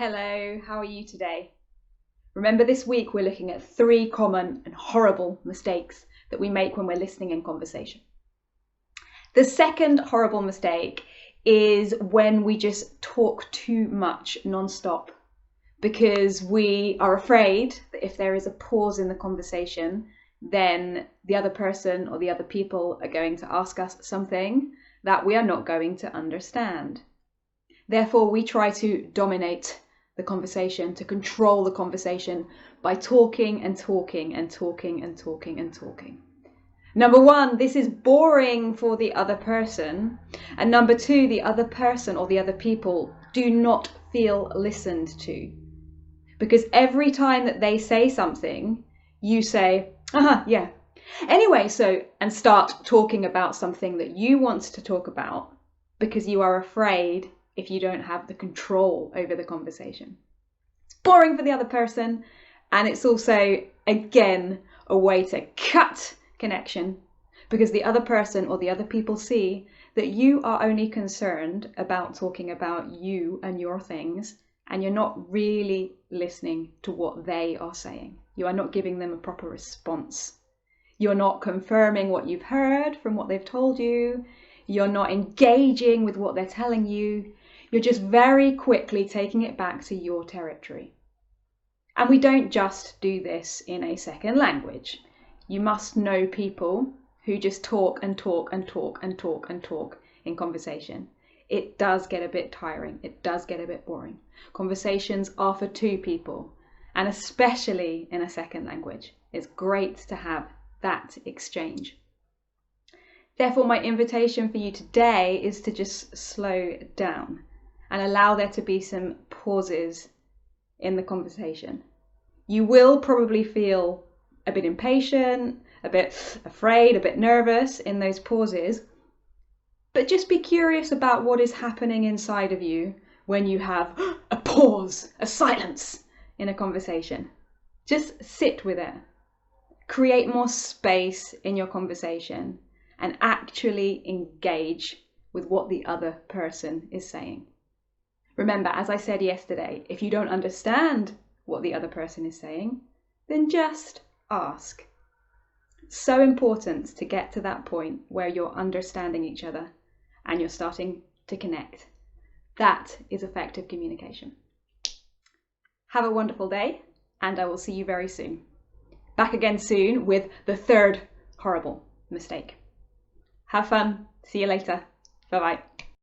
Hello, how are you today? Remember, this week we're looking at 3 common and horrible mistakes that we make when we're listening in conversation. The second horrible mistake is when we just talk too much non-stop because we are afraid that if there is a pause in the conversation, then the other person or the other people are going to ask us something that we are not going to understand. Therefore, we try to dominate the conversation, to control the conversation by talking and talking and talking and talking and talking. Number 1, this is boring for the other person. And number 2, the other person or the other people do not feel listened to. Because every time that they say something, you say, yeah. Anyway, and start talking about something that you want to talk about because you are afraid if you don't have the control over the conversation. It's boring for the other person, and it's also, again, a way to cut connection because the other person or the other people see that you are only concerned about talking about you and your things, and you're not really listening to what they are saying. You are not giving them a proper response. You're not confirming what you've heard from what they've told you. You're not engaging with what they're telling you. You're just very quickly taking it back to your territory. And we don't just do this in a second language. You must know people who just talk and talk and talk and talk and talk in conversation. It does get a bit tiring. It does get a bit boring. Conversations are for 2 people, and especially in a second language. It's great to have that exchange. Therefore, my invitation for you today is to just slow down and allow there to be some pauses in the conversation. You will probably feel a bit impatient, a bit afraid, a bit nervous in those pauses, but just be curious about what is happening inside of you when you have a pause, a silence in a conversation. Just sit with it. Create more space in your conversation and actually engage with what the other person is saying. Remember, as I said yesterday, if you don't understand what the other person is saying, then just ask. It's so important to get to that point where you're understanding each other and you're starting to connect. That is effective communication. Have a wonderful day, and I will see you very soon. Back again soon with the 3rd horrible mistake. Have fun. See you later. Bye-bye.